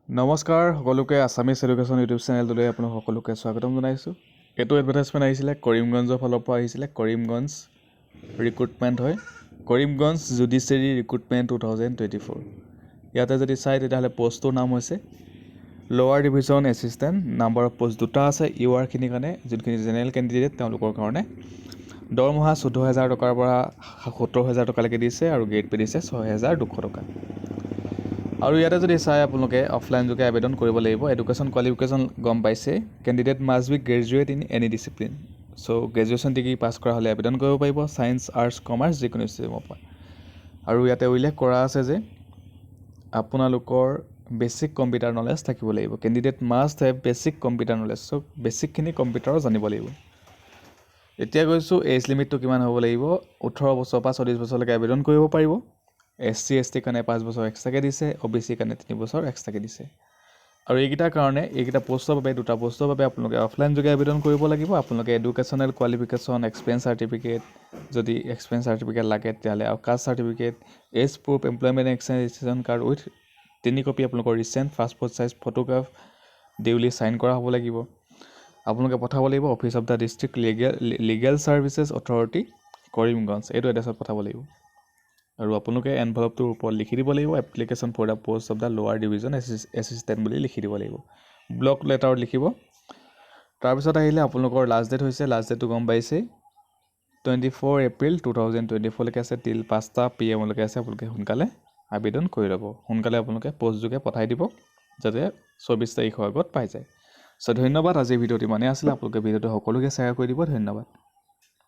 নমস্কাৰ সকলোকে Assamese education YouTube চেনেলটোলৈ আপোনাক সকলোকে স্বাগতম জনাইছোঁ। এইটো এডভাৰটাইজমেণ্ট আহিছিলে কৰিমগঞ্জৰ ফালৰ পৰা আহিছিলে। কৰিমগঞ্জ ৰিক্ৰুটমেণ্ট হয়, কৰিমগঞ্জ জুডিচিয়েৰী ৰিক্ৰুটমেণ্ট 2024। ইয়াতে যদি চাই তেতিয়াহ'লে পষ্টটোৰ নাম হৈছে লোৱাৰ division assistant. Number of post দুটা আছে ইউআৰখিনিৰ কাৰণে, যোনখিনি জেনেৰেল কেণ্ডিডেট তেওঁলোকৰ কাৰণে। দৰমহা 14,000 টকাৰ পৰা 70,000 টকালৈকে দিছে আৰু গ্ৰেড পে দিছে 6,200 টকা। আৰু ইয়াতে যদি চাই আপোনালোকে অফলাইন যোগে আবেদন কৰিব লাগিব। এডুকেশ্যন কোৱালিফিকেশ্যন গম পাইছে, candidate must B graduate in any discipline. So' graduation degree pass কৰা হ'লে আবেদন কৰিব পাৰিব, ছায়েন্স আৰ্টছ কমাৰ্চ যিকোনো ষ্ট্ৰীমৰ পৰা। আৰু ইয়াতে উল্লেখ কৰা আছে যে আপোনালোকৰ বেছিক কম্পিউটাৰ নলেজ থাকিব লাগিব। Candidate must have basic computer knowledge. So' বেছিকখিনি কম্পিউটাৰো জানিব লাগিব। এতিয়া গৈছোঁ এজ লিমিটটো কিমান হ'ব লাগিব। 18 বছৰৰ পৰা 40 বছৰলৈকে আবেদন কৰিব পাৰিব। SC ST কাৰণে 5 বছৰ এক্সট্ৰাকৈ দিছে, OBC কাৰণে 3 বছৰ এক্সট্ৰাকৈ দিছে। আৰু এইকেইটাৰ কাৰণে এইকেইটা পষ্টৰ বাবে দুটা পষ্টৰ বাবে আপোনালোকে অফলাইন যোগে আবেদন কৰিব লাগিব। আপোনালোকে এডুকেশ্যনেল কোৱালিফিকেশ্যন, এক্সপিৰিয়েঞ্চ চাৰ্টিফিকেট, যদি এক্সপিৰিয়েঞ্চ চাৰ্টিফিকেট লাগে তেতিয়াহ'লে আৰু caste certificate, age proof, employment exchange registration card with 3 copy আপোনালোকৰ recent passport size photograph duly sign কৰা হ'ব লাগিব। আপোনালোকে পঠাব লাগিব office of the district legal services authority Karimganj, এইটো এড্ৰেছত পঠাব লাগিব। আৰু আপোনালোকে এনভেলপটোৰ ওপৰত লিখি দিব লাগিব application for the post of the lower division assistant বুলি লিখি দিব লাগিব। ব্লক লেটাৰত লিখিব। তাৰপিছত আহিলে আপোনালোকৰ লাষ্ট ডেট হৈছে, লাষ্ট ডেটটো গম পাইছেই, 24 এপ্ৰিল 2024লৈকে আছে, টিল 5টা PM লৈকে আছে। আপোনালোকে সোনকালে আবেদন কৰি ল'ব। সোনকালে আপোনালোকে পষ্ট যোগে পঠাই দিব যাতে 24 তাৰিখৰ আগত পাই যায়। চ' ধন্যবাদ। আজিৰ ভিডিঅ'টো ইমানেই আছিলে। আপোনালোকে ভিডিঅ'টো সকলোকে শ্বেয়াৰ কৰি দিব। ধন্যবাদ।